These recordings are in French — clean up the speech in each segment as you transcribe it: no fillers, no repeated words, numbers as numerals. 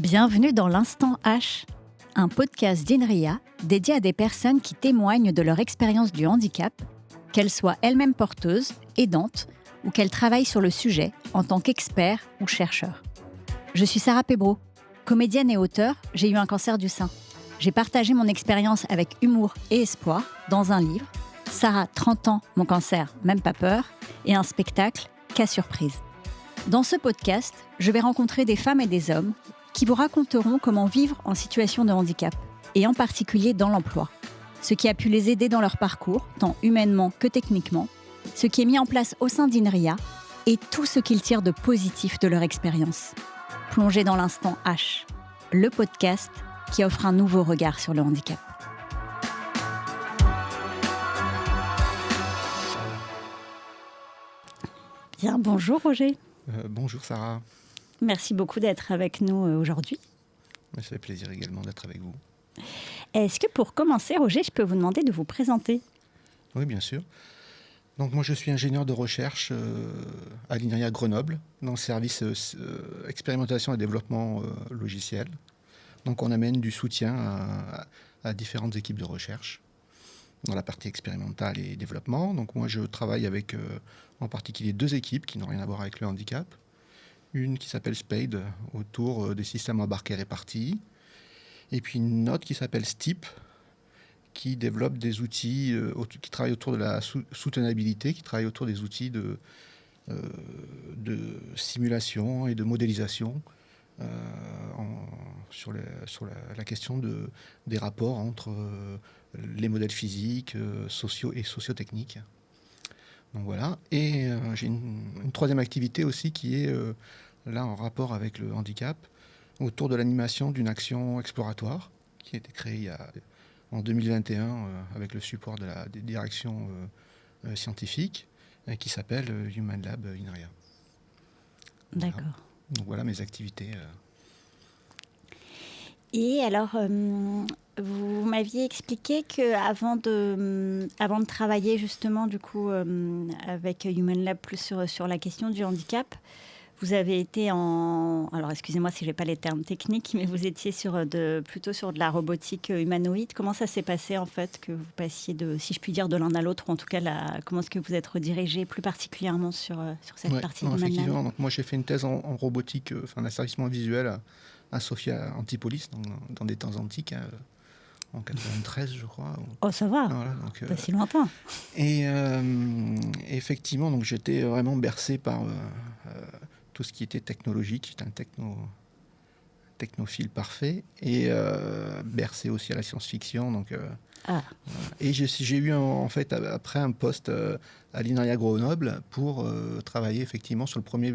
Bienvenue dans l'Instant H, un podcast d'INRIA dédié à des personnes qui témoignent de leur expérience du handicap, qu'elles soient elles-mêmes porteuses, aidantes ou qu'elles travaillent sur le sujet en tant qu'experts ou chercheurs. Je suis Sarah Pebro. Comédienne et auteure, j'ai eu un cancer du sein. J'ai partagé mon expérience avec humour et espoir dans un livre, Sarah, 30 ans, mon cancer, même pas peur, et un spectacle, Cas surprise. Dans ce podcast, je vais rencontrer des femmes et des hommes qui vous raconteront comment vivre en situation de handicap, et en particulier dans l'emploi, ce qui a pu les aider dans leur parcours, tant humainement que techniquement, ce qui est mis en place au sein d'INRIA, et tout ce qu'ils tirent de positif de leur expérience. Plongez dans l'Instant H, le podcast qui offre un nouveau regard sur le handicap. Bien, bonjour Roger. Bonjour Sarah. Merci beaucoup d'être avec nous aujourd'hui. Ça fait plaisir également d'être avec vous. Est-ce que pour commencer, Roger, je peux vous demander de vous présenter ? Oui, bien sûr. Donc moi, je suis ingénieur de recherche à l'INRIA Grenoble, dans le service expérimentation et développement logiciel. Donc on amène du soutien à différentes équipes de recherche dans la partie expérimentale et développement. Donc moi, je travaille avec en particulier deux équipes qui n'ont rien à voir avec le handicap. Une qui s'appelle SPADE, autour des systèmes embarqués répartis. Et puis une autre qui s'appelle STIP, qui développe des outils, qui travaille autour de la soutenabilité, qui travaille autour des outils de simulation et de modélisation sur la question des rapports entre les modèles physiques, sociaux et sociotechniques. Donc voilà. Et j'ai une troisième activité aussi qui est là en rapport avec le handicap, autour de l'animation d'une action exploratoire qui a été créée en 2021 avec le support de la direction scientifique qui s'appelle Human Lab INRIA. D'accord. Voilà. Donc voilà mes activités. Et alors, vous m'aviez expliqué qu'avant de travailler justement du coup avec Human Lab plus sur la question du handicap, vous avez été alors excusez-moi si je n'ai pas les termes techniques, mais vous étiez plutôt sur de la robotique humanoïde. Comment ça s'est passé en fait que vous passiez si je puis dire, de l'un à l'autre, ou en tout cas comment est-ce que vous êtes redirigé plus particulièrement sur cette partie d'Human Lab ? Effectivement, donc moi j'ai fait une thèse en robotique, d'asservissement visuel à Sophia Antipolis, dans des temps antiques, en 93 je crois. Oh ça va, voilà, donc, pas si lointain. Et effectivement, donc j'étais vraiment bercé par tout ce qui était technologique. J'étais un technophile parfait et bercé aussi à la science-fiction. Donc, et j'ai eu en fait après un poste à l'INRIA Grenoble pour travailler effectivement sur le premier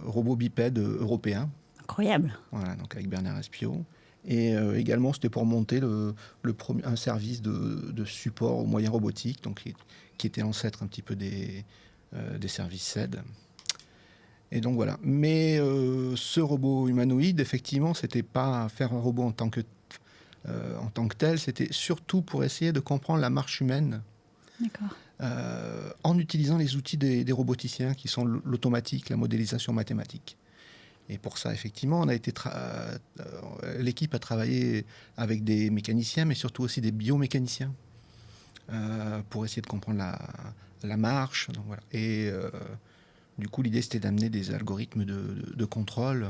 robot bipède européen. Incroyable. Voilà, donc avec Bernard Espiau. Et également, c'était pour monter un service de support aux moyens robotiques, donc qui était l'ancêtre un petit peu des services CED. Et donc voilà. Mais ce robot humanoïde, effectivement, c'était pas faire un robot en tant que tel, c'était surtout pour essayer de comprendre la marche humaine. D'accord. En utilisant les outils des roboticiens, qui sont l'automatique, la modélisation mathématique. Et pour ça, effectivement, l'équipe a travaillé avec des mécaniciens, mais surtout aussi des biomécaniciens, pour essayer de comprendre la marche. Donc voilà. Et du coup, l'idée, c'était d'amener des algorithmes de contrôle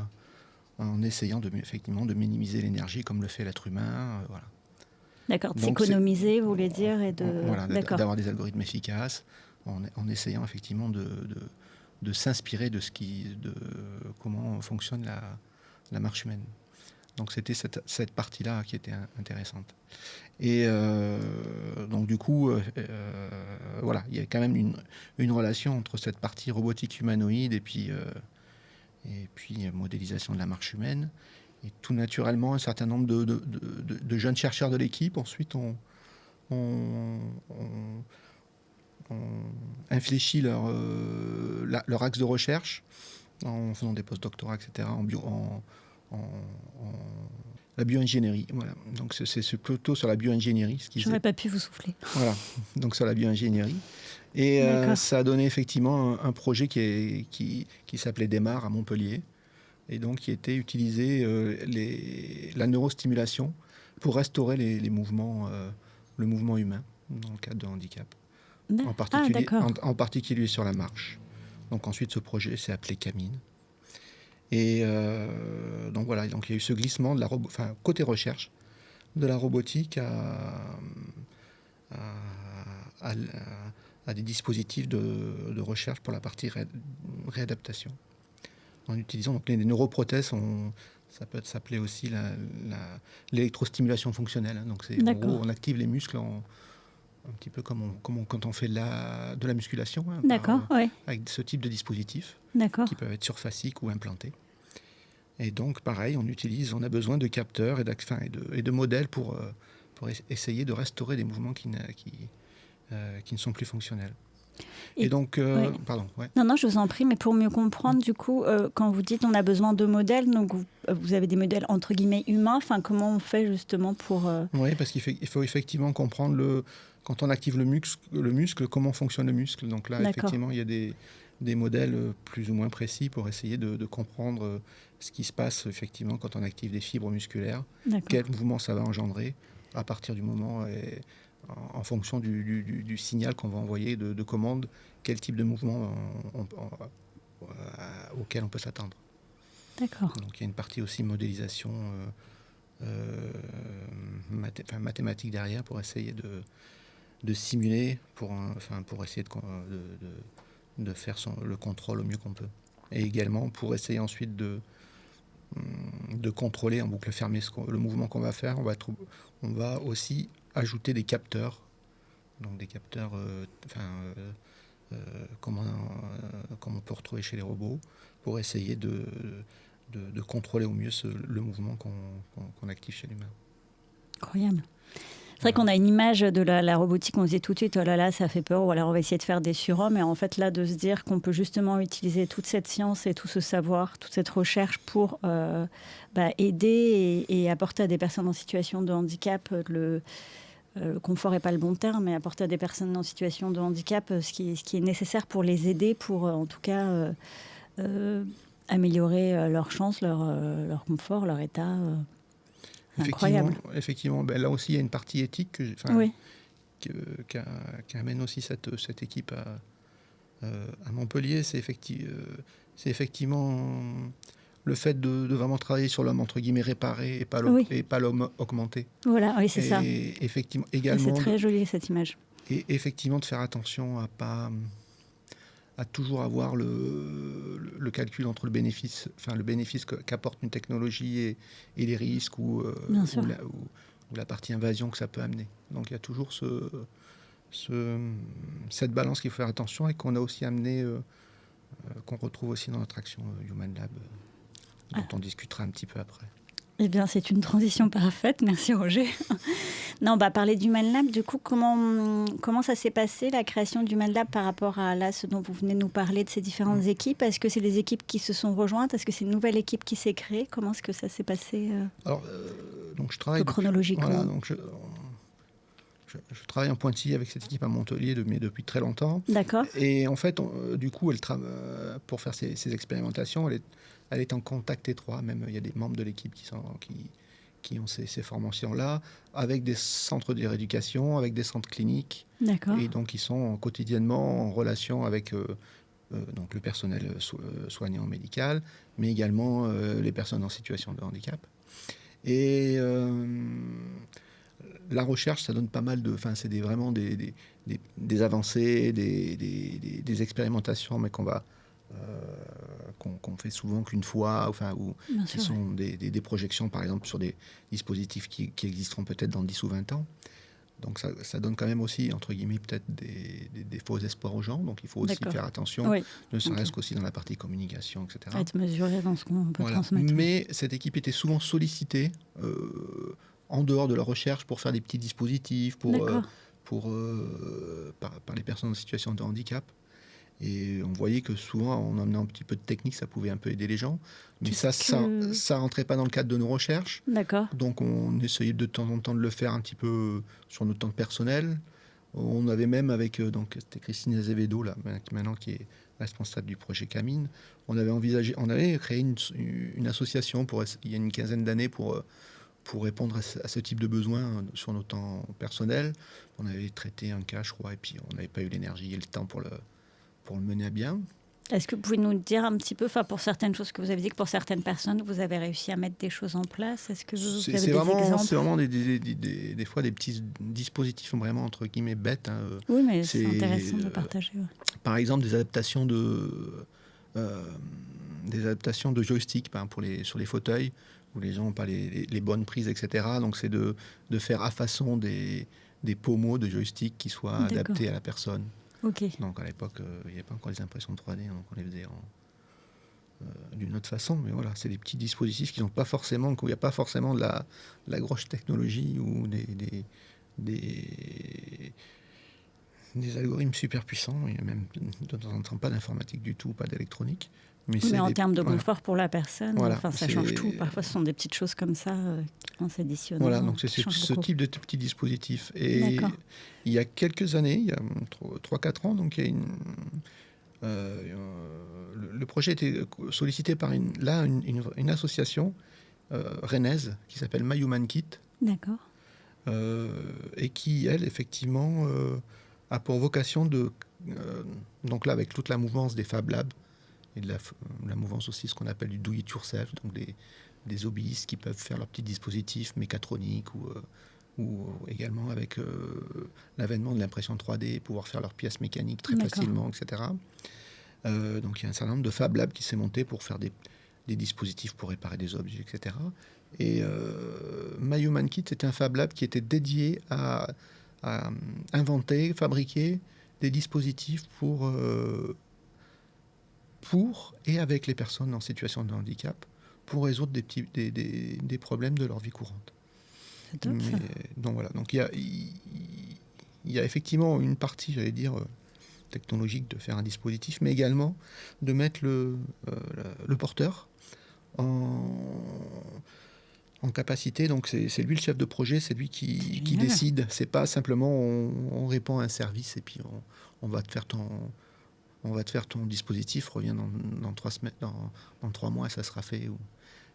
en essayant effectivement de minimiser l'énergie, comme le fait l'être humain. Voilà. D'accord, de s'économiser, vous voulez dire, et d'avoir des algorithmes efficaces, en essayant effectivement de s'inspirer de comment fonctionne la marche humaine. Donc c'était cette partie-là qui était intéressante. Et donc du coup, voilà, il y a quand même une relation entre cette partie robotique humanoïde et puis modélisation de la marche humaine. Et tout naturellement, un certain nombre de jeunes chercheurs de l'équipe ensuite ont infléchi leur axe de recherche en faisant des post-doctorats, etc., la bioingénierie. Voilà. Donc c'est plutôt sur la bioingénierie. J'aurais pas pu vous souffler. Voilà, donc sur la bioingénierie. Et ça a donné effectivement un projet qui s'appelait Démarre à Montpellier, et donc qui était utilisé la neurostimulation pour restaurer les mouvements, le mouvement humain dans le cadre de handicap, en particulier sur la marche. Donc ensuite, ce projet s'est appelé Camine. Et donc voilà, donc il y a eu ce glissement de côté recherche de la robotique à des dispositifs de recherche pour la partie réadaptation. En utilisant donc les neuroprothèses, ça peut s'appeler aussi l'électrostimulation fonctionnelle. Donc en gros, on active les muscles un petit peu comme quand on fait de la musculation, avec ce type de dispositifs qui peuvent être surfaciques ou implantés. Et donc, pareil, on a besoin de capteurs et de modèles pour essayer de restaurer des mouvements qui ne sont plus fonctionnels. Et donc, pardon. Ouais. Non, je vous en prie, mais pour mieux comprendre, du coup, quand vous dites on a besoin de modèles, donc vous avez des modèles entre guillemets humains, enfin, comment on fait justement pour... Oui, parce qu'il faut effectivement comprendre quand on active le muscle, comment fonctionne le muscle. Donc là, effectivement, il y a des modèles plus ou moins précis pour essayer de comprendre ce qui se passe effectivement quand on active des fibres musculaires, quel mouvement ça va engendrer à partir du moment, en fonction du signal qu'on va envoyer de commande, quel type de mouvement auquel on peut s'attendre. D'accord. Donc il y a une partie aussi modélisation mathématique derrière pour essayer de simuler, pour essayer de faire le contrôle au mieux qu'on peut. Et également pour essayer ensuite de contrôler en boucle fermée le mouvement qu'on va faire. On va aussi ajouter des capteurs, donc des capteurs comme on peut retrouver chez les robots, pour essayer de contrôler au mieux le mouvement qu'on active chez l'humain. Incroyable. C'est vrai qu'on a une image de la robotique, on se dit tout de suite, oh là là, ça fait peur, ou alors on va essayer de faire des surhommes. Et en fait, là, de se dire qu'on peut justement utiliser toute cette science et tout ce savoir, toute cette recherche pour aider et apporter à des personnes en situation de handicap, le confort n'est pas le bon terme, mais apporter à des personnes en situation de handicap ce qui est nécessaire pour les aider, pour en tout cas améliorer leur chance, leur confort, leur état. Incroyable. Effectivement, là aussi, il y a une partie éthique qu'amène aussi cette équipe à Montpellier. C'est effectivement le fait de vraiment travailler sur l'homme, entre guillemets, réparé et pas l'homme augmenté. Voilà, oui, c'est ça. Effectivement, également, c'est très joli, cette image. Et effectivement, de faire attention à toujours avoir le calcul entre le bénéfice qu'apporte une technologie et les risques ou la partie invasion que ça peut amener. Donc il y a toujours cette balance qu'il faut faire attention et qu'on a aussi amené, qu'on retrouve aussi dans notre action Human Lab, dont on discutera un petit peu après. Eh bien, c'est une transition parfaite. Merci, Roger. Non, parler d'Human Lab, du coup, comment ça s'est passé, la création d'Human Lab, par rapport à ce dont vous venez de nous parler, de ces différentes équipes? Est-ce que c'est des équipes qui se sont rejointes? Est-ce que c'est une nouvelle équipe qui s'est créée? Comment est-ce que ça s'est passé Alors, donc je travaille chronologiquement. Voilà, donc je travaille en pointillé avec cette équipe à Montpellier depuis très longtemps. D'accord. Et en fait, du coup, pour faire ces expérimentations, elle est en contact étroit. Même il y a des membres de l'équipe qui ont ces formations-là, avec des centres de rééducation, avec des centres cliniques. D'accord. Et donc, ils sont quotidiennement en relation avec donc le personnel soignant médical, mais également les personnes en situation de handicap. Et la recherche, ça donne pas mal de... Enfin, c'est vraiment des avancées, des expérimentations, mais qu'on fait souvent qu'une fois, ou qui sont des projections, par exemple, sur des dispositifs qui existeront peut-être dans 10 ou 20 ans. Donc ça donne quand même aussi, entre guillemets, peut-être des faux espoirs aux gens. Donc il faut aussi faire attention, ne serait-ce qu'aussi dans la partie communication, etc. Être mesuré dans ce qu'on peut transmettre. Mais cette équipe était souvent sollicitée en dehors de la recherche pour faire des petits dispositifs par les personnes en situation de handicap. Et on voyait que souvent, en amenant un petit peu de technique, ça pouvait un peu aider les gens. Mais ça rentrait pas dans le cadre de nos recherches. D'accord. Donc on essayait de temps en temps de le faire un petit peu sur notre temps personnel. On avait même avec, donc c'était Christine Azevedo, là, maintenant qui est responsable du projet Camine, on avait créé une association il y a une quinzaine d'années pour répondre à ce type de besoins sur nos temps personnels. On avait traité un cas, je crois, et puis on n'avait pas eu l'énergie et le temps pour le mener à bien. Est-ce que vous pouvez nous dire un petit peu, pour certaines choses que vous avez dit, que pour certaines personnes, vous avez réussi à mettre des choses en place? Est-ce que vous avez des exemples? C'est vraiment des fois des petits dispositifs vraiment, entre guillemets, bêtes. Hein. Oui, mais c'est intéressant de partager. Ouais. Par exemple, des adaptations de joystick sur les fauteuils, où les gens n'ont pas les bonnes prises, etc. Donc c'est de faire à façon des pommeaux de joystick qui soient adaptés à la personne. Okay. Donc à l'époque, il n'y avait pas encore les impressions 3D, donc on les faisait d'une autre façon. Mais voilà, c'est des petits dispositifs qui n'ont pas forcément, où il n'y a pas forcément de la grosse technologie ou des algorithmes super puissants. Il n'y a même de temps en temps pas d'informatique du tout, pas d'électronique. Mais en termes de confort pour la personne, voilà, ça change tout. Parfois, ce sont des petites choses comme ça qui vont s'additionner. Voilà, donc c'est ce type de petits dispositifs. Et il y a quelques années, il y a 3-4 ans, donc il y a le projet a été sollicité par une association rennaise qui s'appelle My Human Kit. D'accord. Et qui, elle, effectivement, a pour vocation donc là, avec toute la mouvance des Fab Labs, et de la mouvance aussi, ce qu'on appelle du do-it-yourself, donc des hobbyistes qui peuvent faire leurs petits dispositifs mécatroniques ou également avec l'avènement de l'impression 3D, pouvoir faire leurs pièces mécaniques très facilement, etc. Donc il y a un certain nombre de Fab Labs qui s'est monté pour faire des dispositifs pour réparer des objets, etc. Et My Human Kit, c'était un Fab Lab qui était dédié à inventer, fabriquer des dispositifs pour et avec les personnes en situation de handicap, pour résoudre des problèmes de leur vie courante. C'est top, ça. Donc voilà, donc il y a effectivement une partie, j'allais dire, technologique de faire un dispositif, mais également de mettre le porteur en capacité. Donc c'est lui le chef de projet, c'est lui qui décide. C'est pas simplement on répond à un service et puis on va te faire ton dispositif, reviens dans 3 semaines, dans 3 mois, ça sera fait.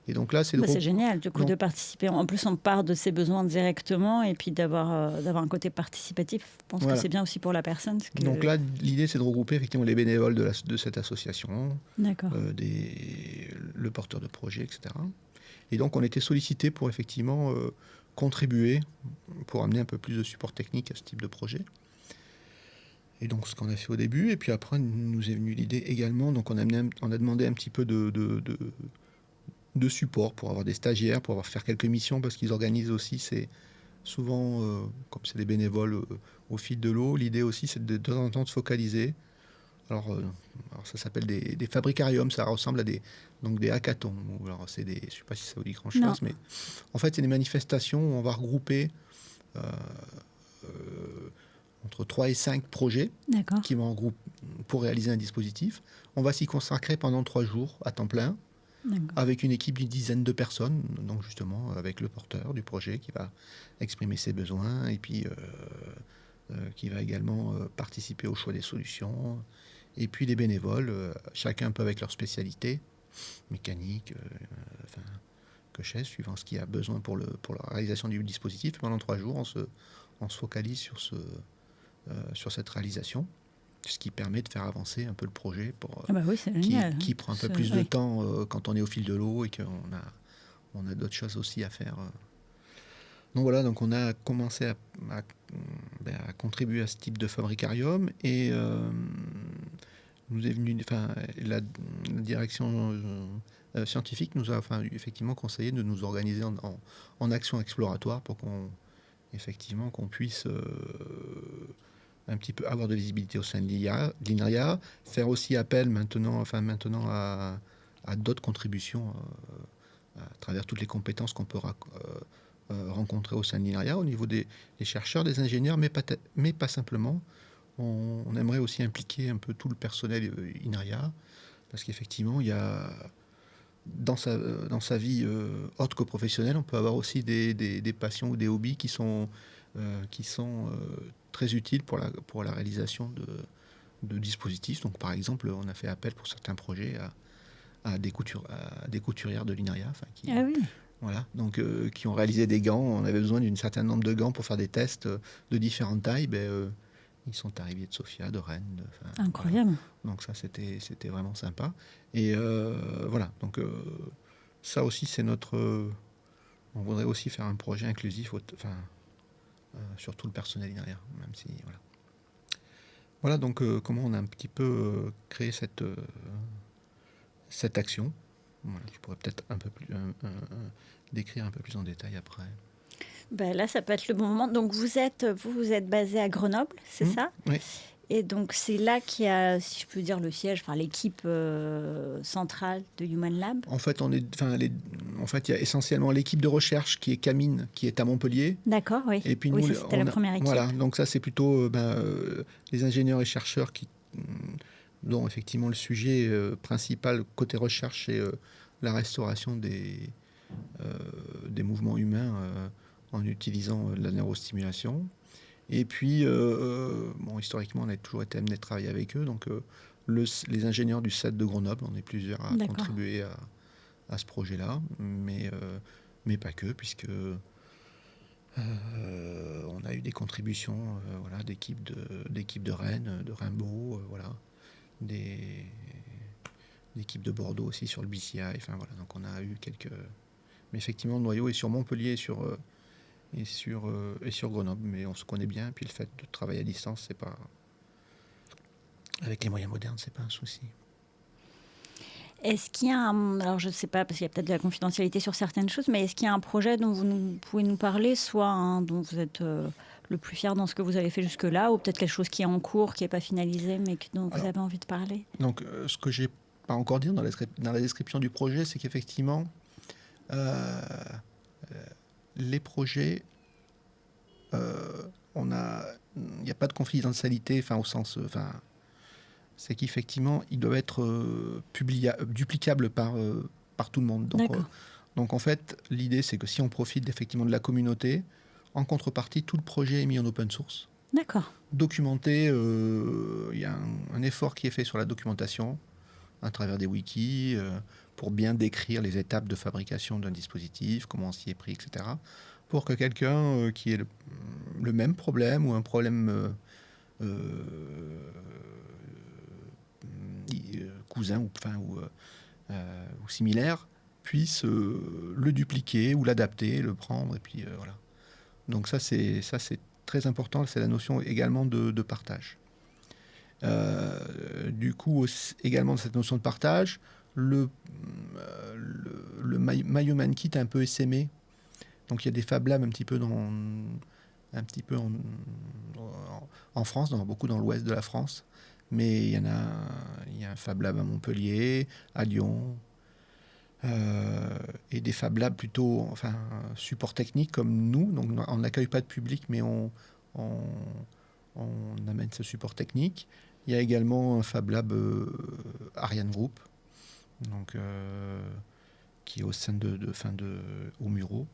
Et donc là, c'est génial, du coup, de participer. En plus, on part de ses besoins directement et puis d'avoir un côté participatif. Je pense que c'est bien aussi pour la personne. Donc là, l'idée, c'est de regrouper effectivement les bénévoles de cette association, le porteur de projet, etc. Et donc, on était sollicité pour effectivement contribuer, pour amener un peu plus de support technique à ce type de projet. Et donc, ce qu'on a fait au début, et puis après, nous est venue l'idée également, donc on a demandé un petit peu de support pour avoir des stagiaires, pour avoir faire quelques missions, parce qu'ils organisent aussi, c'est souvent, comme c'est des bénévoles au fil de l'eau, l'idée aussi, c'est de temps en temps de se focaliser. Alors ça s'appelle des fabricariums, ça ressemble à des hackathons. Alors je ne sais pas si ça vous dit grand-chose, mais en fait, c'est des manifestations où on va regrouper entre 3 et 5 projets qui vont en groupe pour réaliser un dispositif. On va s'y consacrer pendant 3 jours à temps plein, avec une équipe d'une dizaine de personnes, donc justement avec le porteur du projet qui va exprimer ses besoins et puis qui va également participer au choix des solutions. Et puis les bénévoles, chacun un peu avec leur spécialité, mécanique, suivant ce qu'il y a besoin pour la réalisation du dispositif. Pendant 3 jours, on se focalise sur cette réalisation, ce qui permet de faire avancer un peu le projet qui prend un peu plus de temps quand on est au fil de l'eau et qu'on a d'autres choses aussi à faire. Donc voilà, donc on a commencé à contribuer à ce type de fabricarium et nous est venu, la direction scientifique nous a effectivement conseillé de nous organiser en action exploratoire pour qu'on puisse un petit peu avoir de visibilité au sein de l'INRIA, faire aussi appel maintenant à d'autres contributions à travers toutes les compétences qu'on peut rencontrer au sein de l'INRIA, au niveau des chercheurs, des ingénieurs, mais pas simplement. On aimerait aussi impliquer un peu tout le personnel INRIA, parce qu'effectivement, il y a dans sa vie autre que professionnelle, on peut avoir aussi des passions ou des hobbies qui sont très utile pour la réalisation de dispositifs. Donc, par exemple, on a fait appel pour certains projets à des couturières de l'INRIA, Ah oui. voilà, donc qui ont réalisé des gants. On avait besoin d'un certain nombre de gants pour faire des tests de différentes tailles. Ils sont arrivés de Sofia, de Rennes. Incroyable. Voilà. Donc ça, c'était vraiment sympa. Et voilà, donc ça aussi, c'est notre... on voudrait aussi faire un projet inclusif, sur tout le personnel INRIA, même si... Voilà, voilà donc comment on a un petit peu créé cette action. Voilà, je pourrais peut-être un peu plus décrire un peu plus en détail après. Là, ça peut être le bon moment. Donc, vous êtes basé à Grenoble, c'est ça ? Oui. Et donc, c'est là qu'il y a, si je peux dire, le siège, l'équipe centrale de Human Lab. En fait, il y a essentiellement l'équipe de recherche qui est Camine, qui est à Montpellier. D'accord, oui. Et puis oui, nous, c'était la première équipe. Voilà, donc ça, c'est plutôt les ingénieurs et chercheurs dont effectivement le sujet principal côté recherche, c'est la restauration des mouvements humains en utilisant de la neurostimulation. Et puis, historiquement, on a toujours été amené de travailler avec eux. Donc, les ingénieurs du CED de Grenoble, on est plusieurs à contribuer à ce projet-là, mais pas que, puisque on a eu des contributions d'équipes de Rennes, de Rimbaud, d'équipes de Bordeaux aussi sur le BCI. Donc on a eu quelques... Mais effectivement, le noyau est sur Montpellier et sur Grenoble, mais on se connaît bien. Puis le fait de travailler à distance, c'est pas... Avec les moyens modernes, c'est pas un souci. Est-ce qu'il y a alors je ne sais pas, parce qu'il y a peut-être de la confidentialité sur certaines choses, mais est-ce qu'il y a un projet dont vous pouvez nous parler, soit dont vous êtes le plus fier dans ce que vous avez fait jusque-là, ou peut-être quelque chose qui est en cours, qui n'est pas finalisé, mais dont vous avez envie de parler ? Donc, ce que j'ai pas encore dit dans la description du projet, c'est qu'effectivement, les projets, il n'y a pas de confidentialité, au sens... c'est qu'effectivement, ils doivent être duplicables par tout le monde. Donc en fait, l'idée, c'est que si on profite effectivement de la communauté, en contrepartie, tout le projet est mis en open source. D'accord. Documenté, il y a un effort qui est fait sur la documentation, à travers des wikis, pour bien décrire les étapes de fabrication d'un dispositif, comment on s'y est pris, etc. Pour que quelqu'un qui ait le même problème ou un problème... cousin ou similaire puisse le dupliquer ou l'adapter, le prendre, et puis voilà. Donc ça c'est très important, c'est la notion également de partage. Du coup, également cette notion de partage, le My Human Kit est un peu essaimé. Donc il y a des Fab Labs un petit peu en France, beaucoup dans l'ouest de la France. Mais il y a un Fab Lab à Montpellier, à Lyon, et des Fab Labs plutôt, support technique comme nous. Donc on n'accueille pas de public, mais on amène ce support technique. Il y a également un Fab Lab Ariane Group, donc qui est au sein au Muro.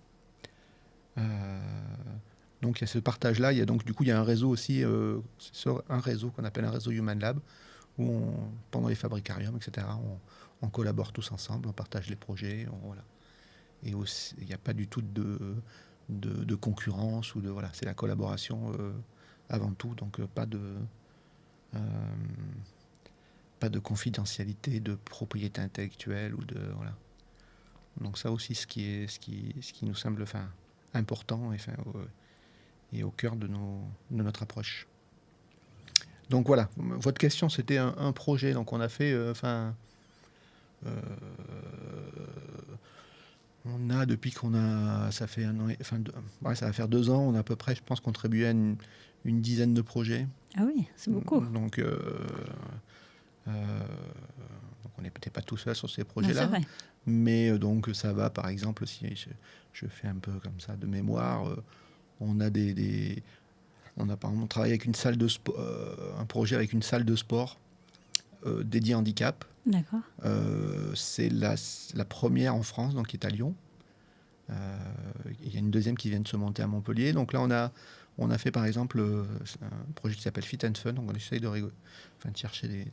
Donc il y a ce partage-là. Il y a donc du coup il y a un réseau aussi, un réseau qu'on appelle un réseau Human Lab, où pendant les fabricariums, etc., on collabore tous ensemble, on partage les projets, voilà. Et aussi, il n'y a pas du tout de concurrence ou c'est la collaboration avant tout, donc pas de confidentialité, de propriété intellectuelle ou voilà. Donc ça aussi, ce qui nous semble important et au cœur de notre approche. Donc voilà, votre question, c'était un projet. Donc on a fait, on a depuis ça fait un an, ça va faire 2 ans, on a à peu près, je pense, contribué à une dizaine de projets. Ah oui, c'est beaucoup. Donc on n'est peut-être pas tout seul sur ces projets-là. Non, c'est vrai. Mais donc ça va, par exemple, si je fais un peu comme ça de mémoire, on a on a par exemple travaillé avec une salle de sport, un projet avec une salle de sport dédiée handicap. D'accord. C'est la première en France, donc qui est à Lyon. Il y a une deuxième qui vient de se monter à Montpellier. Donc là, On a fait par exemple un projet qui s'appelle Fit and Fun, donc on essaye de chercher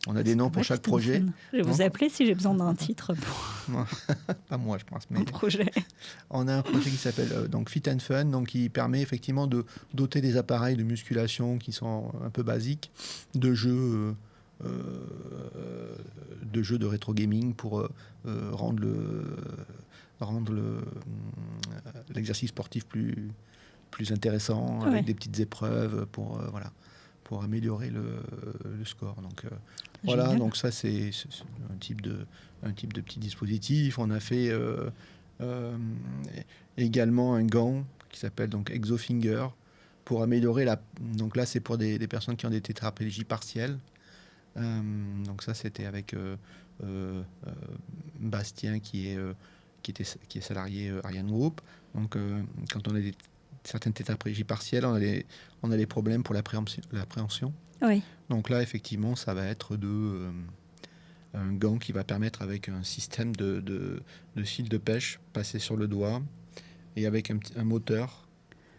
on a des noms pour chaque projet. Je vais vous appeler si j'ai besoin d'un titre pour Non, pas moi je pense, mais un projet. on a un projet qui s'appelle donc Fit and Fun, donc qui permet effectivement de doter des appareils de musculation qui sont un peu basiques de jeux de rétro gaming pour rendre l'exercice sportif plus intéressant, avec des petites épreuves pour améliorer le score. Donc voilà, donc ça c'est un type de petit dispositif. On a fait également un gant qui s'appelle donc Exofinger pour améliorer donc là c'est pour des personnes qui ont des tétraplégies partielles. Donc ça c'était avec Bastien qui est salarié Ariane Group. Donc quand on a certaines tétraplégies partielles, on a des problèmes pour l'appréhension. Oui. Donc là effectivement ça va être un gant qui va permettre avec un système de fil de pêche passé sur le doigt et avec un moteur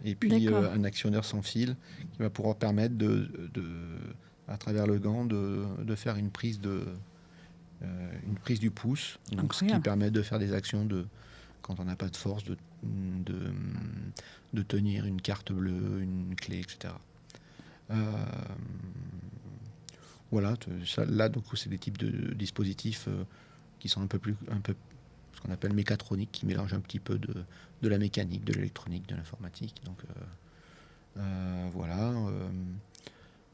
et puis un actionneur sans fil qui va pouvoir permettre à travers le gant de faire une prise du pouce, donc ce qui permet de faire des actions quand on n'a pas de force de tenir une carte bleue, une clé, etc. Voilà, là donc c'est des types de dispositifs qui sont un peu ce qu'on appelle mécatroniques, qui mélangent un petit peu de la mécanique, de l'électronique, de l'informatique. Donc voilà.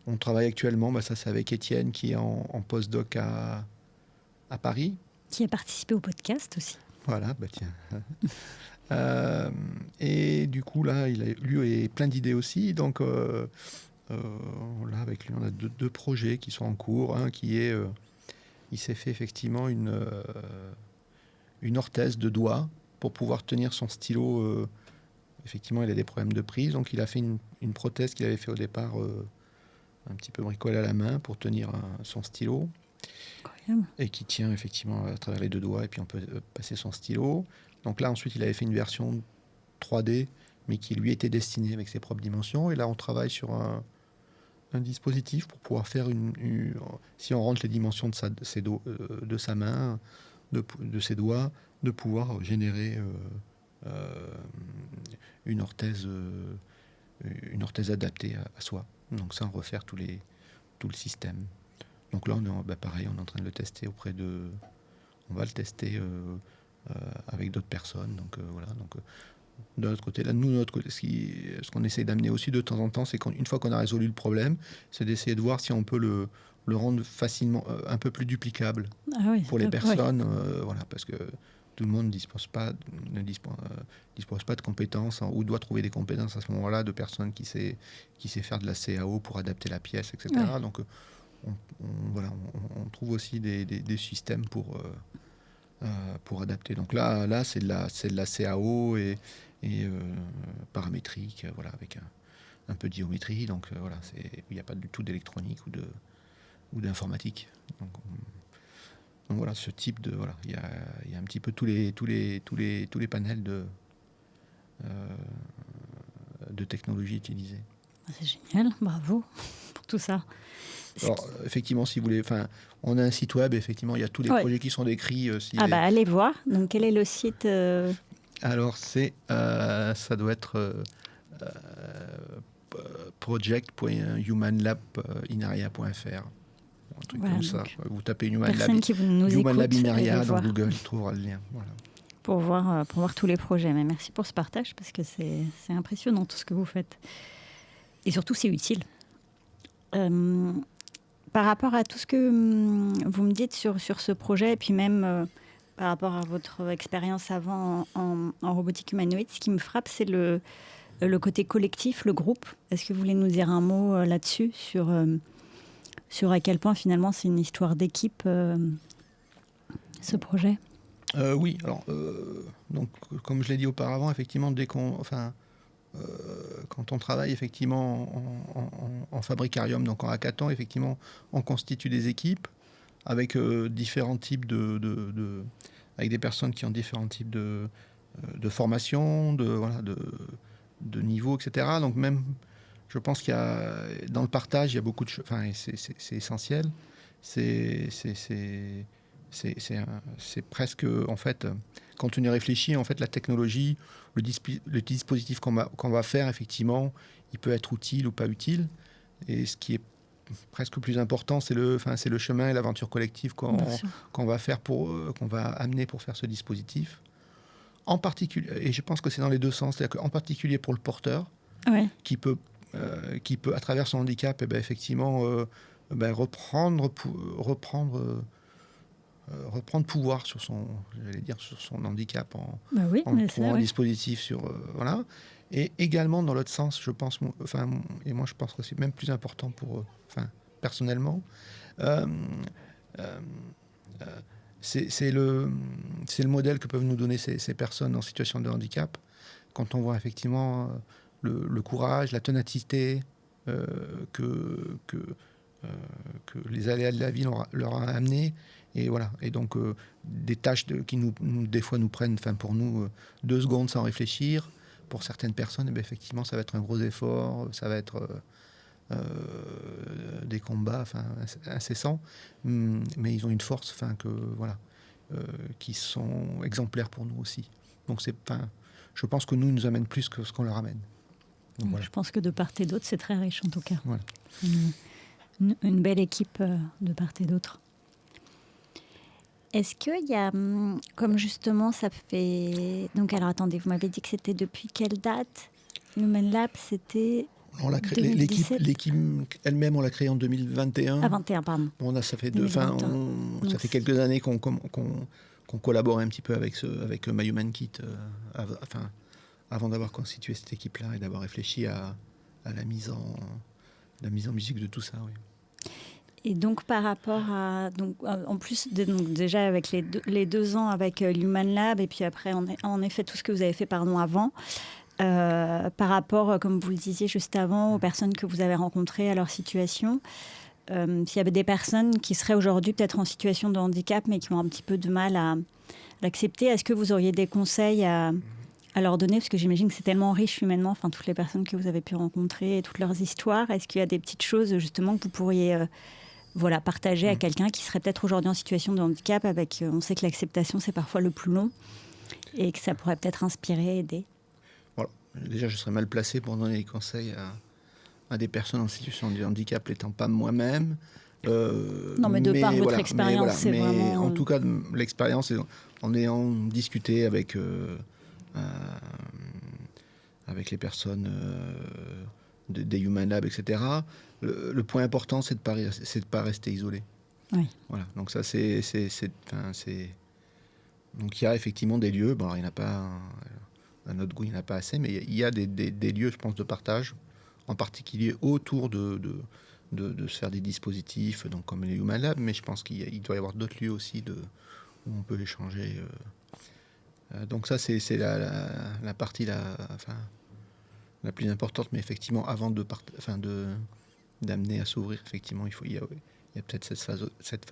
On travaille actuellement, ça c'est avec Étienne qui est en postdoc à Paris. Qui a participé au podcast aussi. Voilà, tiens. Et du coup là, lui a plein d'idées aussi, donc là avec lui on a deux projets qui sont en cours. Un qui est, il s'est fait effectivement une orthèse de doigt pour pouvoir tenir son stylo. Effectivement, il a des problèmes de prise, donc il a fait une prothèse qu'il avait fait au départ un petit peu bricolée à la main pour tenir son stylo. Incroyable. Et qui tient effectivement à travers les deux doigts, et puis on peut passer son stylo. Donc là, ensuite, il avait fait une version 3D, mais qui lui était destinée avec ses propres dimensions. Et là, on travaille sur un dispositif pour pouvoir faire si on rentre les dimensions de sa main, de ses doigts, de pouvoir générer une orthèse adaptée à soi. Donc sans refaire tout le système. Donc là, pareil, on est en train de le tester on va le tester avec d'autres personnes. Donc voilà. Donc de notre côté, là, ce qu'on essaie d'amener aussi de temps en temps, c'est qu'une fois qu'on a résolu le problème, c'est d'essayer de voir si on peut le rendre facilement un peu plus duplicable pour les personnes. Voilà, parce que tout le monde ne dispose pas de compétences ou doit trouver des compétences à ce moment-là de personnes qui sait faire de la CAO pour adapter la pièce, etc. Ouais. Donc on trouve aussi des systèmes pour adapter. Donc là c'est de la CAO et paramétrique, voilà, avec un peu de géométrie. Donc voilà, il n'y a pas du tout d'électronique ou d'informatique. Donc voilà, ce type de voilà, il y a un petit peu tous les panels de technologies utilisées. C'est génial, bravo pour tout ça. Alors effectivement, si vous voulez, on a un site web, effectivement, il y a tous les projets qui sont décrits. Allez voir. Donc quel est le site Alors ça doit être project.humanlab.inaria.fr. Un truc comme ça. Vous tapez Human Lab Inaria dans Google, il trouvera le lien. Voilà. Pour voir tous les projets. Mais merci pour ce partage parce que c'est impressionnant tout ce que vous faites. Et surtout, c'est utile. Par rapport à tout ce que vous me dites sur ce projet, et puis même par rapport à votre expérience avant en robotique humanoïde, ce qui me frappe, c'est le côté collectif, le groupe. Est-ce que vous voulez nous dire un mot là-dessus, sur à quel point finalement c'est une histoire d'équipe, ce projet ? Oui, alors, donc, comme je l'ai dit auparavant, effectivement, quand on travaille effectivement en fabricarium, donc en hackathon, effectivement, on constitue des équipes avec différents types avec des personnes qui ont différents types de formation, de niveaux, etc. Donc même, je pense qu'il y a, dans le partage, il y a beaucoup de choses, enfin, c'est essentiel. C'est presque, en fait, quand on y réfléchit, en fait, la technologie, le dispositif qu'on va faire, effectivement, il peut être utile ou pas utile. Et ce qui est presque plus important, c'est le chemin et l'aventure collective qu'on va faire qu'on va amener pour faire ce dispositif. En particulier, et je pense que c'est dans les deux sens, c'est-à-dire qu'en particulier pour le porteur, Ouais. qui peut, à travers son handicap, effectivement, reprendre pouvoir sur son handicap en trouvant un dispositif voilà. Et également dans l'autre sens, je pense, et moi je pense que c'est même plus important pour, personnellement, c'est le modèle que peuvent nous donner ces personnes en situation de handicap, quand on voit effectivement le courage, la ténacité que les aléas de la vie leur a amené. Et voilà. Et donc, des tâches qui des fois nous prennent, pour nous, 2 secondes sans réfléchir. Pour certaines personnes, effectivement, ça va être un gros effort, ça va être des combats incessants. Mais ils ont une force qui sont exemplaires pour nous aussi. Donc, je pense que nous amène plus que ce qu'on leur amène. Donc, voilà. Je pense que de part et d'autre, c'est très riche en tout cas. Voilà. Une belle équipe de part et d'autre. Est-ce qu'il y a, comme justement ça fait... Donc alors attendez, vous m'avez dit que c'était depuis quelle date? Human Lab, c'était... L'équipe elle-même, on l'a créée en 2021. Ah, 21, pardon. Bon, ça fait quelques années qu'on collabore un petit peu avec My Human Kit, avant d'avoir constitué cette équipe-là et d'avoir réfléchi à la mise en musique de tout ça, oui. Et donc par rapport à... Donc, en plus, déjà avec les 2 ans avec l'Human Lab, et puis après, en effet, tout ce que vous avez fait avant, par rapport, comme vous le disiez juste avant, aux personnes que vous avez rencontrées, à leur situation, s'il y avait des personnes qui seraient aujourd'hui peut-être en situation de handicap, mais qui ont un petit peu de mal à l'accepter, est-ce que vous auriez des conseils à leur donner? Parce que j'imagine que c'est tellement riche humainement, toutes les personnes que vous avez pu rencontrer et toutes leurs histoires. Est-ce qu'il y a des petites choses, justement, que vous pourriez... partager à quelqu'un qui serait peut-être aujourd'hui en situation de handicap, on sait que l'acceptation, c'est parfois le plus long, et que ça pourrait peut-être inspirer, aider. Voilà. Déjà, je serais mal placé pour donner des conseils à des personnes en situation de handicap, n'étant pas moi-même. Non, mais par votre expérience, c'est vraiment... En tout cas, l'expérience, en ayant discuté avec les personnes des Human Lab, etc., le point important, c'est de pas rester isolé. Oui. Voilà. Donc ça, donc il y a effectivement des lieux. Bon, alors, il n'y en a pas, à notre goût, il n'y en a pas assez, mais il y a des lieux, je pense, de partage, en particulier autour de se faire des dispositifs, donc comme les Human Lab, mais je pense qu'il doit y avoir d'autres lieux aussi où on peut échanger. Donc ça, c'est la partie la plus importante, mais effectivement, avant d'amener à s'ouvrir, effectivement, il y a peut-être cette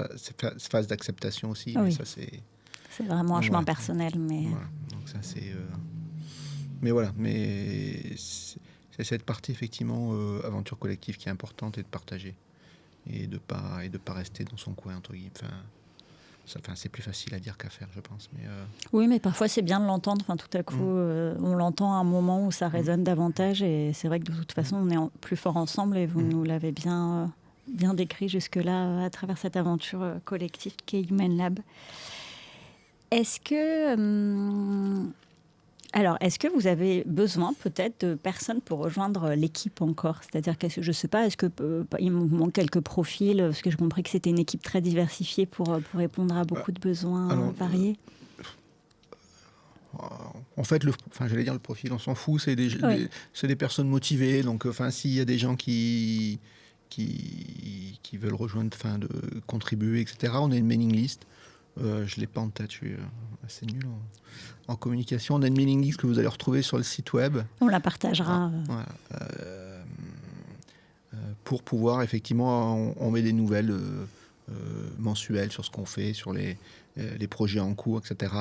phase d'acceptation aussi. Oui. Mais ça, c'est vraiment un chemin personnel. Mais... Voilà. Donc ça, mais voilà, c'est cette partie, effectivement, aventure collective qui est importante, et de partager. Et de pas rester dans son coin, entre guillemets. C'est plus facile à dire qu'à faire, je pense. Mais Oui, mais parfois, c'est bien de l'entendre. Tout à coup, on l'entend à un moment où ça résonne davantage. Et c'est vrai que de toute façon, on est plus fort ensemble. Et vous nous l'avez bien décrit jusque-là à travers cette aventure collective qu'est Human Lab. Est-ce que vous avez besoin peut-être de personnes pour rejoindre l'équipe encore? C'est-à-dire que je ne sais pas, est-ce que il me manque quelques profils? Parce que j'ai compris que c'était une équipe très diversifiée pour répondre à beaucoup de besoins variés. En fait, j'allais dire le profil, on s'en fout. C'est des personnes motivées. Donc, s'il y a des gens qui veulent rejoindre, de contribuer, etc., on a une mailing list. Je ne l'ai pas en tête, je suis assez nul en communication. On a une mailing list que vous allez retrouver sur le site web. On la partagera. Pour pouvoir, effectivement, on met des nouvelles mensuelles sur ce qu'on fait, sur les projets en cours, etc.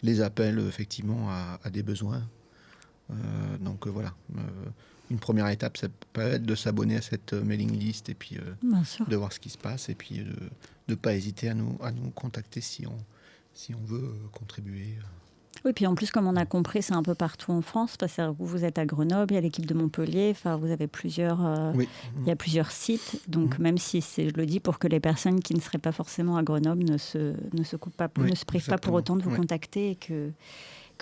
Les appels, effectivement, à des besoins. Donc voilà. Une première étape, ça peut être de s'abonner à cette mailing list et puis Bien sûr. de voir ce qui se passe et puis de ne pas hésiter à nous contacter si on veut contribuer. Oui, puis en plus, comme on a compris, c'est un peu partout en France. Parce que vous êtes à Grenoble, il y a l'équipe de Montpellier. Enfin, vous avez Oui. il y a plusieurs sites. Donc, même si je le dis pour que les personnes qui ne seraient pas forcément à Grenoble ne se coupent pas, Oui, ne se privent pas pour exactement. autant de vous Oui. contacter et que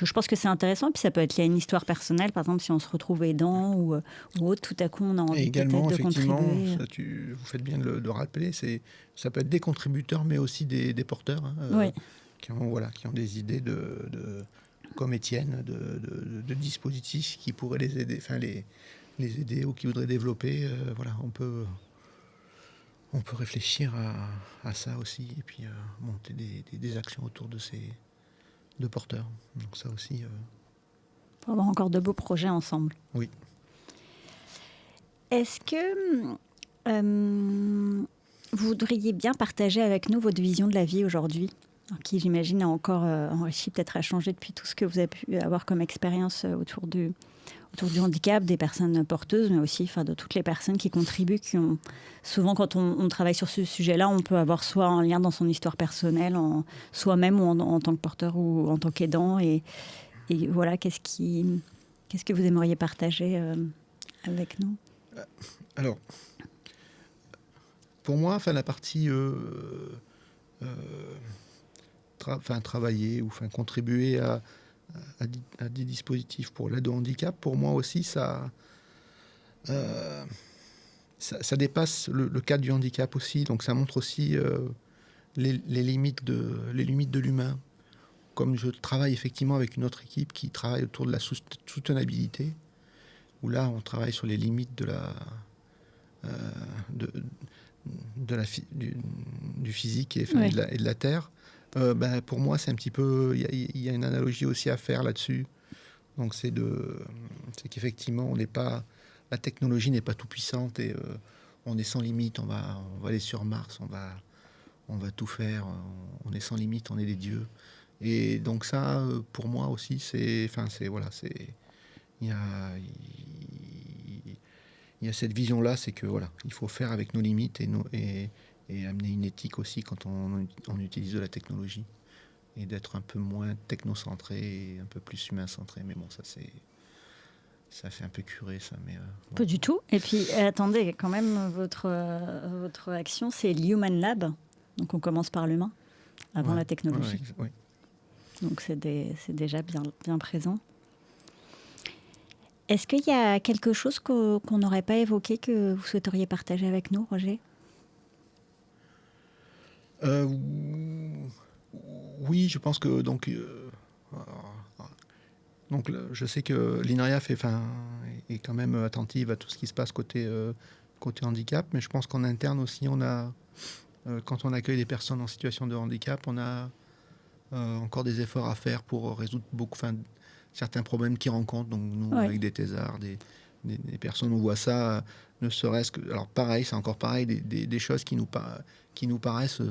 je pense que c'est intéressant. Puis ça peut être lié à une histoire personnelle. Par exemple, si on se retrouve aidant ou autre, tout à coup, on a Et envie également, peut-être de effectivement, contribuer. vous faites bien de le rappeler, ça peut être des contributeurs, mais aussi des porteurs hein, Oui, qui ont des idées comme Étienne, de dispositifs qui pourraient les aider, les aider ou qui voudraient développer. Voilà, on peut réfléchir à ça aussi et puis monter des actions autour de ces deux porteurs. Donc ça aussi, pour avoir encore de beaux projets ensemble. oui. Est-ce que vous voudriez bien partager avec nous votre vision de la vie aujourd'hui, qui j'imagine a encore enrichi, peut-être a changé depuis tout ce que vous avez pu avoir comme expérience autour du handicap, des personnes porteuses, mais aussi de toutes les personnes qui contribuent, qui ont souvent quand on travaille sur ce sujet-là, on peut avoir soit un lien dans son histoire personnelle, soi-même ou en tant que porteur ou en tant qu'aidant. Et voilà, qu'est-ce que vous aimeriez partager avec nous? Alors, pour moi, la partie travailler ou contribuer à des dispositifs pour l'aide au handicap, pour moi aussi, ça dépasse le cadre du handicap aussi. Donc ça montre aussi les limites de l'humain. Comme je travaille effectivement avec une autre équipe qui travaille autour de la soutenabilité, où là, on travaille sur les limites du physique et de la terre. Pour moi, c'est un petit peu... Il y a une analogie aussi à faire là-dessus. Donc, c'est qu'effectivement, on n'est pas... La technologie n'est pas tout puissante et on est sans limite. On va aller sur Mars, on va tout faire. On est sans limite, on est des dieux. Et donc ça, pour moi aussi, il y a cette vision-là, c'est que voilà, il faut faire avec nos limites et amener une éthique aussi quand on utilise de la technologie et d'être un peu moins technocentré et un peu plus humain-centré. Mais bon, ça fait un peu curé, ça. Mais bon. Pas du tout. Et puis, attendez, quand même, votre action, c'est l'Human Lab. Donc, on commence par l'humain, avant la technologie. Ouais. Donc, c'est déjà bien présent. Est-ce qu'il y a quelque chose qu'on n'aurait pas évoqué que vous souhaiteriez partager avec nous, Roger ? Oui, je pense que donc je sais que l'INRIA est quand même attentive à tout ce qui se passe côté handicap, mais je pense qu'en interne aussi, on a quand on accueille des personnes en situation de handicap, on a encore des efforts à faire pour résoudre certains problèmes qu'ils rencontrent. Donc nous, avec des thésards, des personnes, on voit ça, ne serait-ce que... Alors pareil, c'est encore pareil, des choses qui nous paraissent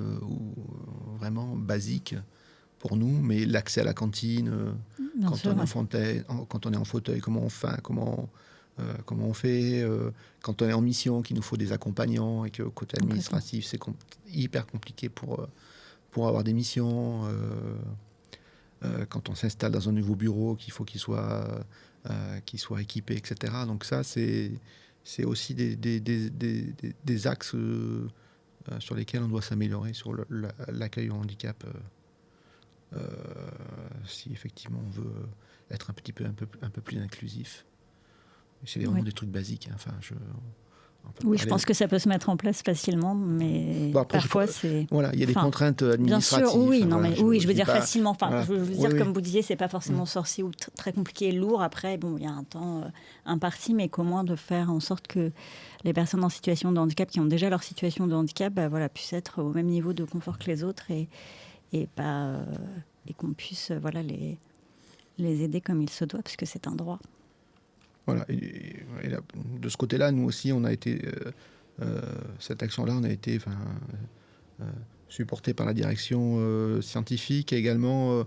vraiment basiques pour nous, mais l'accès à la cantine, quand on est en fauteuil, comment on fait, quand on est en mission, qu'il nous faut des accompagnants et que côté administratif, c'est hyper compliqué pour avoir des missions. Quand on s'installe dans un nouveau bureau, qu'il faut qu'il soit équipé, etc. Donc ça, c'est aussi des axes sur lesquels on doit s'améliorer sur l'accueil au handicap. Si effectivement on veut être un peu plus inclusif. C'est vraiment des trucs basiques. Je pense que ça peut se mettre en place facilement, mais parfois c'est... Voilà, il y a des contraintes administratives. Bien sûr, je veux dire facilement. Je veux dire, comme vous disiez, c'est pas forcément sorcier ou très compliqué et lourd. Après, il y a un temps imparti, mais comment de faire en sorte que les personnes en situation de handicap, qui ont déjà leur situation de handicap, puissent être au même niveau de confort que les autres et qu'on puisse les aider comme il se doit, parce que c'est un droit. Voilà, et là, de ce côté-là, nous aussi, on a été cette action-là, on a été supporté par la direction scientifique et également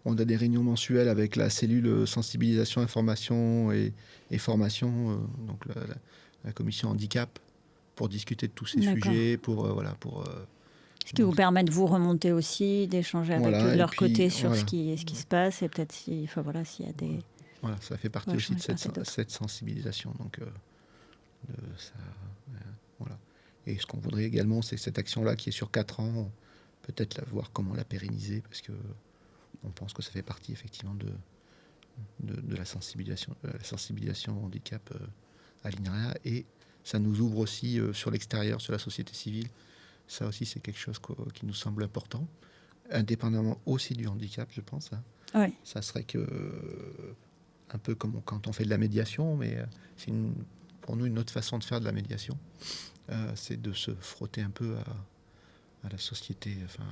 On a des réunions mensuelles avec la cellule sensibilisation, information et formation, donc la commission handicap, pour discuter de tous ces sujets, ce qui vous permet de vous remonter aussi, d'échanger avec eux de leur côté sur ce qui se passe et peut-être s'il y a des... Voilà, ça fait partie aussi de cette sensibilisation. Donc, voilà. Et ce qu'on voudrait également, c'est cette action-là qui est sur 4 ans, peut-être voir comment la pérenniser, parce que on pense que ça fait partie effectivement de la sensibilisation au handicap à l'INRIA, et ça nous ouvre aussi sur l'extérieur, sur la société civile. Ça aussi, c'est quelque chose qui nous semble important, indépendamment aussi du handicap, je pense. Oui. Ça serait un peu comme quand on fait de la médiation, mais c'est pour nous une autre façon de faire de la médiation. C'est de se frotter un peu à la société, enfin,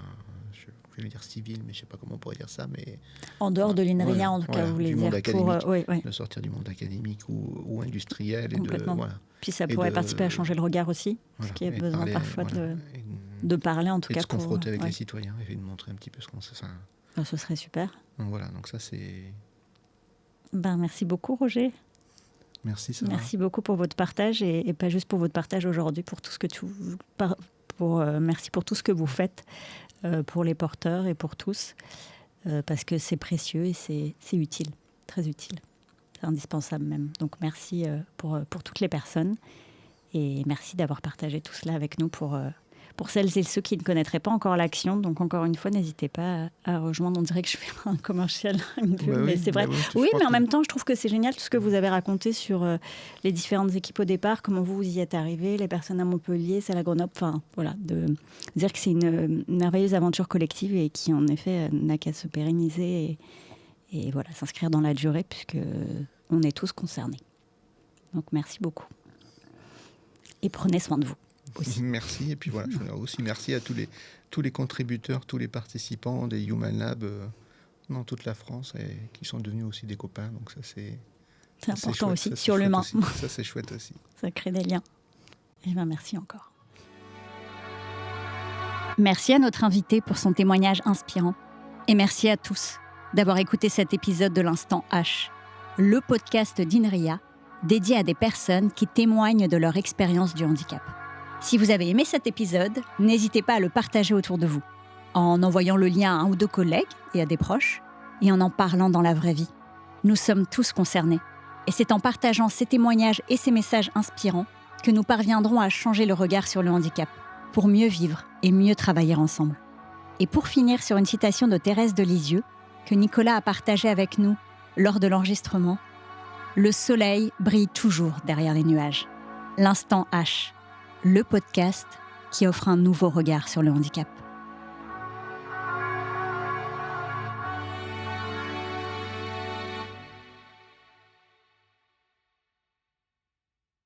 je vais dire civile, mais je ne sais pas comment on pourrait dire ça. Mais en dehors de l'INRIA, en tout cas, vous voulez dire, de sortir du monde académique ou industriel. Complètement. Puis ça pourrait participer à changer le regard aussi, parce qu'il y a besoin parfois de parler, en tout cas. De se confronter avec les citoyens et de montrer un petit peu ce qu'on sait. Ce serait super. Donc voilà, donc ça c'est... merci beaucoup, Roger. Merci, Sarah. Merci beaucoup pour votre partage, et pas juste pour votre partage aujourd'hui, pour tout ce que merci pour tout ce que vous faites pour les porteurs et pour tous, parce que c'est précieux et c'est utile, très utile. C'est indispensable même. Donc merci pour toutes les personnes, et merci d'avoir partagé tout cela avec nous pour celles et ceux qui ne connaîtraient pas encore l'action. Donc encore une fois, n'hésitez pas à rejoindre. On dirait que je fais un commercial, mais c'est vrai. Oui, mais en même temps, je trouve que c'est génial tout ce que vous avez raconté sur les différentes équipes au départ, comment vous y êtes arrivés, les personnes à Montpellier, celles à Grenoble. Enfin, voilà, de dire que c'est une merveilleuse aventure collective et qui, en effet, n'a qu'à se pérenniser et voilà, s'inscrire dans la durée, puisque on est tous concernés. Donc merci beaucoup. Et prenez soin de vous. Aussi. Merci, et puis voilà, je voudrais aussi merci à tous les contributeurs, tous les participants des Human Lab dans toute la France, et qui sont devenus aussi des copains, donc ça c'est important chouette, aussi, sur l'humain. Ça c'est chouette aussi. Ça crée des liens. Et merci encore. Merci à notre invité pour son témoignage inspirant, et merci à tous d'avoir écouté cet épisode de l'Instant H, le podcast d'INRIA dédié à des personnes qui témoignent de leur expérience du handicap. Si vous avez aimé cet épisode, n'hésitez pas à le partager autour de vous, en envoyant le lien à 1 ou 2 collègues et à des proches, et en parlant dans la vraie vie. Nous sommes tous concernés, et c'est en partageant ces témoignages et ces messages inspirants que nous parviendrons à changer le regard sur le handicap, pour mieux vivre et mieux travailler ensemble. Et pour finir sur une citation de Thérèse de Lisieux, que Nicolas a partagée avec nous lors de l'enregistrement, « Le soleil brille toujours derrière les nuages. L'Instant H », le podcast qui offre un nouveau regard sur le handicap.